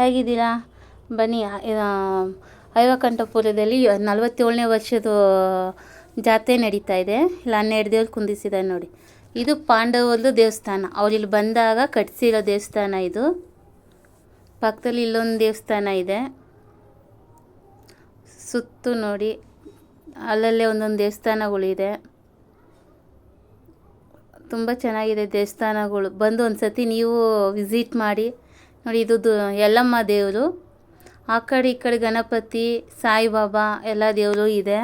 ಹೇಗಿದ್ದೀರಾ? ಬನ್ನಿ. ಐವಕಂಠಪುರದಲ್ಲಿ 47ನೇ ವರ್ಷದ ಜಾತ್ರೆ ನಡೀತಾ ಇದೆ. ಇಲ್ಲಿ 12 ದೇವ್ರು ಕುಂದಿಸಿದ್ದಾರೆ ನೋಡಿ. ಇದು ಪಾಂಡವರದು ದೇವಸ್ಥಾನ. ಅವ್ರು ಇಲ್ಲಿ ಬಂದಾಗ ಕಟ್ಟಿಸಿರೋ ದೇವಸ್ಥಾನ ಇದು. ಪಕ್ಕದಲ್ಲಿ ಇಲ್ಲೊಂದು ದೇವಸ್ಥಾನ ಇದೆ. ಸುತ್ತು ನೋಡಿ, ಅಲ್ಲಲ್ಲೇ ಒಂದೊಂದು ದೇವಸ್ಥಾನಗಳಿದೆ. ತುಂಬ ಚೆನ್ನಾಗಿದೆ ದೇವಸ್ಥಾನಗಳು. ಬಂದು ಒಂದು ಸತಿ ನೀವು ವಿಸಿಟ್ ಮಾಡಿ ನೋಡಿ. ಇದು ಯಲ್ಲಮ್ಮ ದೇವರು. ಆ ಕಡೆ ಈ ಕಡೆ ಗಣಪತಿ, ಸಾಯಿಬಾಬಾ ಎಲ್ಲ ದೇವರು ಇದೆ.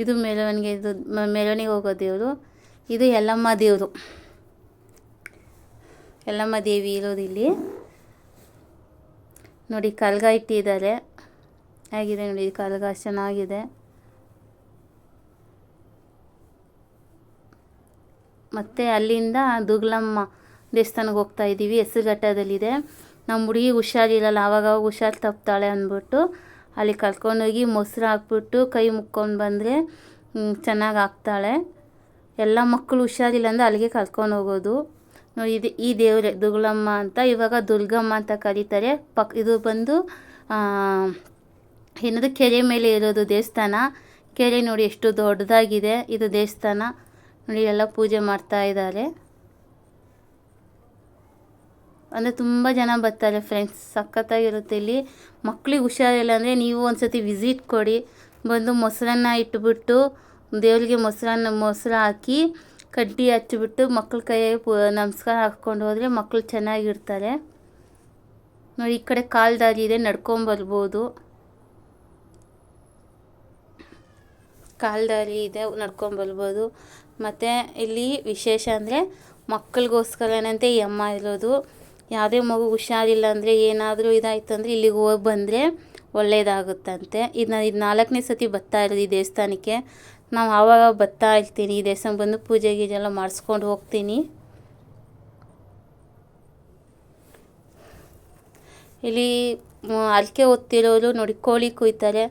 ಇದು ಮೆರವಣಿಗೆ ಹೋಗೋ ದೇವರು. ಇದು ಯಲ್ಲಮ್ಮ ದೇವರು. ಯಲ್ಲಮ್ಮ ದೇವಿ ಇರೋದು ಇಲ್ಲಿ ನೋಡಿ. ಕಲ್ಗ ಇಟ್ಟಿದ್ದಾರೆ. ಹೇಗಿದೆ ನೋಡಿ, ಕಲ್ಗ ಚೆನ್ನಾಗಿದೆ. ಮತ್ತು ಅಲ್ಲಿಂದ ದುಗ್ಲಮ್ಮ ದೇವಸ್ಥಾನಕ್ಕೆ ಹೋಗ್ತಾ ಇದ್ದೀವಿ. ಹೆಸರುಘಟ್ಟದಲ್ಲಿದೆ. ನಮ್ಮ ಹುಡುಗಿ ಹುಷಾರಿರಲ್ಲ, ಆವಾಗ ಹುಷಾರು ತಪ್ತಾಳೆ ಅಂದ್ಬಿಟ್ಟು ಅಲ್ಲಿ ಕರ್ಕೊಂಡೋಗಿ ಮೊಸರು ಹಾಕ್ಬಿಟ್ಟು ಕೈ ಮುಕ್ಕೊಂಡು ಬಂದರೆ ಚೆನ್ನಾಗಿ ಆಗ್ತಾಳೆ. ಎಲ್ಲ ಮಕ್ಕಳು ಹುಷಾರಿಲ್ಲ ಅಂದರೆ ಅಲ್ಲಿಗೆ ಕರ್ಕೊಂಡು ಹೋಗೋದು ನೋಡಿ. ಈ ದೇವರೇ ದುಗ್ಲಮ್ಮ ಅಂತ, ಇವಾಗ ದುರ್ಗಮ್ಮ ಅಂತ ಕರೀತಾರೆ. ಇದು ಬಂದು ಏನದು ಕೆರೆ ಮೇಲೆ ಇರೋದು ದೇವಸ್ಥಾನ. ಕೆರೆ ನೋಡಿ ಎಷ್ಟು ದೊಡ್ಡದಾಗಿದೆ. ಇದು ದೇವಸ್ಥಾನ ನೋಡಿ. ಎಲ್ಲ ಪೂಜೆ ಮಾಡ್ತಾ ಇದ್ದಾರೆ. ಅಂದರೆ ತುಂಬ ಜನ ಬರ್ತಾರೆ ಫ್ರೆಂಡ್ಸ್. ಸಖತ್ತಾಗಿರುತ್ತೆ ಇಲ್ಲಿ. ಮಕ್ಳಿಗೆ ಹುಷಾರಿಲ್ಲ ಅಂದರೆ ನೀವು ಒಂದು ಸತಿ ವಿಸಿಟ್ ಕೊಡಿ. ಬಂದು ಮೊಸರನ್ನ ಇಟ್ಬಿಟ್ಟು ದೇವರಿಗೆ ಮೊಸರು ಹಾಕಿ ಕಡ್ಡಿ ಹಚ್ಚಿಬಿಟ್ಟು ಮಕ್ಳ ಕೈಯಾಗೆ ನಮಸ್ಕಾರ ಹಾಕ್ಕೊಂಡು ಹೋದರೆ ಮಕ್ಕಳು ಚೆನ್ನಾಗಿರ್ತಾರೆ ನೋಡಿ. ಈ ಕಡೆ ಕಾಲು ದಾರಿ ಇದೆ, ನಡ್ಕೊಂಬರ್ಬೋದು. ಕಾಲು ದಾರಿ ಇದೆ, ನಡ್ಕೊಂಬರ್ಬೋದು. ಮತ್ತು ಇಲ್ಲಿ ವಿಶೇಷ ಅಂದರೆ ಮಕ್ಕಳಿಗೋಸ್ಕರನಂತೆ ಈ ಅಮ್ಮ ಇರೋದು. ಯಾವುದೇ ಮಗು ಹುಷಾರಿಲ್ಲ ಅಂದರೆ ಏನಾದರೂ ಇದಾಯ್ತು ಅಂದರೆ ಇಲ್ಲಿಗೆ ಹೋಗಿ ಬಂದರೆ ಒಳ್ಳೆಯದಾಗುತ್ತಂತೆ. ಇದು 4ನೇ ಸತಿ ಬರ್ತಾ ಇರೋದು ಈ ದೇವಸ್ಥಾನಕ್ಕೆ. ನಾವು ಆವಾಗ ಬರ್ತಾ ಇರ್ತೀನಿ. ಈ ದೇವಸ್ಥಾನ ಬಂದು ಪೂಜೆ ಗೀಜೆಲ್ಲ ಮಾಡಿಸ್ಕೊಂಡು ಹೋಗ್ತೀನಿ. ಇಲ್ಲಿ ಅರಿಕೆ ಹೊತ್ತಿರೋರು ನೋಡಿ ಕೋಳಿ ಕುಯ್ತಾರೆ.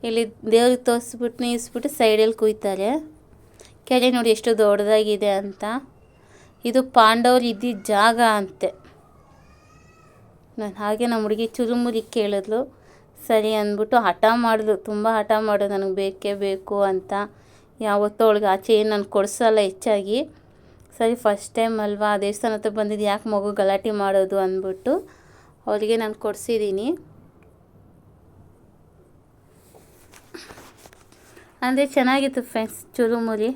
ಇಲ್ಲಿ ದೇವ್ರಿಗೆ ತೋರಿಸ್ಬಿಟ್ಟು ನಿಲ್ಲಿಸ್ಬಿಟ್ಟು ಸೈಡಲ್ಲಿ ಕುಯ್ತಾರೆ. ಕೆರೆ ನೋಡಿ ಎಷ್ಟು ದೊಡ್ಡದಾಗಿದೆ ಅಂತ. ಇದು ಪಾಂಡವರು ಇದ್ದಿದ್ದ ಜಾಗ ಅಂತೆ. ನಾನು ಹಾಗೆ ನಮ್ಮ ಹುಡುಗಿ ಚುರುಮುರಿ ಕೇಳಿದ್ಲು. ಸರಿ ಅಂದ್ಬಿಟ್ಟು ಹಠ ಮಾಡಿದ್ಲು, ತುಂಬ ಹಠ ಮಾಡೋದು ನನಗೆ ಬೇಕೇ ಬೇಕು ಅಂತ. ಯಾವತ್ತೂ ಅವಳಿಗೆ ಆಚೆ ಏನು ನಾನು ಕೊಡಿಸಲ್ಲ ಹೆಚ್ಚಾಗಿ. ಸರಿ ಫಸ್ಟ್ ಟೈಮ್ ಅಲ್ವಾ ದೇವಸ್ಥಾನ ಹತ್ರ ಬಂದಿದ್ದು, ಯಾಕೆ ಮಗು ಗಲಾಟೆ ಮಾಡೋದು ಅಂದ್ಬಿಟ್ಟು ಅವಳಿಗೆ ನಾನು ಕೊಡಿಸಿದ್ದೀನಿ. ಅಂದರೆ ಚೆನ್ನಾಗಿತ್ತು ಫ್ರೆಂಡ್ಸ್. ಚುರುಮುರಿ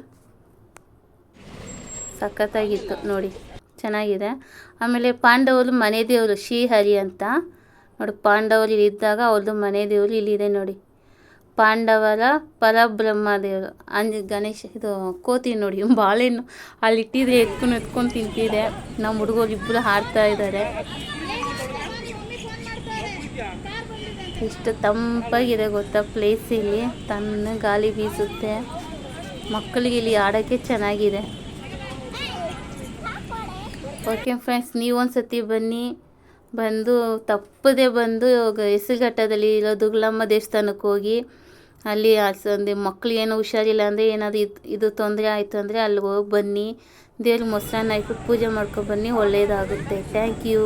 ಸಖತ್ತಾಗಿತ್ತು ನೋಡಿ, ಚೆನ್ನಾಗಿದೆ. ಆಮೇಲೆ ಪಾಂಡವರು ಮನೆ ದೇವರು ಶ್ರೀಹರಿ ಅಂತ ನೋಡಿ. ಪಾಂಡವರು ಇದ್ದಾಗ ಅವ್ರದ್ದು ಮನೆ ದೇವರು ಇಲ್ಲಿದೆ ನೋಡಿ. ಪಾಂಡವರ ಪರಬ್ರಹ್ಮ ದೇವರು ಗಣೇಶ. ಇದು ಕೋತಿ ನೋಡಿ, ಬಾಳೆಹಣ್ಣು ಅಲ್ಲಿ ಇಟ್ಟಿದ್ರೆ ಎತ್ಕೊಂಡು ತಿಂತಿದೆ. ನಮ್ಮ ಹುಡುಗರು ಇಬ್ಬರು ಹಾಡ್ತಾ ಇದ್ದಾರೆ. ಎಷ್ಟು ತಂಪಾಗಿದೆ ಗೊತ್ತಾ ಪ್ಲೇಸ್. ಇಲ್ಲಿ ತನ್ನ ಗಾಳಿ ಬೀಸುತ್ತೆ. ಮಕ್ಕಳಿಗೆ ಇಲ್ಲಿ ಆಡೋಕ್ಕೆ ಚೆನ್ನಾಗಿದೆ. ಓಕೆ ಫ್ರೆಂಡ್ಸ್, ನೀವೊಂದು ಸತಿ ಬನ್ನಿ. ಬಂದು ತಪ್ಪದೆ ಬಂದು ಹೆಸರುಘಟ್ಟದಲ್ಲಿ ಇರೋ ದುಗ್ಲಮ್ಮ ದೇವಸ್ಥಾನಕ್ಕೆ ಹೋಗಿ ಅಲ್ಲಿ ಒಂದು ಮಕ್ಳು ಏನೋ ಹುಷಾರಿಲ್ಲ ಅಂದರೆ ಏನಾದರೂ ಇದು ತೊಂದರೆ ಆಯಿತು ಅಂದರೆ ಅಲ್ಲಿ ಹೋಗಿ ಬನ್ನಿ. ದೇವ್ರಿಗೆ ಮೊಸರನ್ನ ಇಟ್ಬಿಟ್ಟು ಪೂಜೆ ಮಾಡ್ಕೊಬನ್ನಿ, ಒಳ್ಳೆಯದಾಗುತ್ತೆ. Thank you.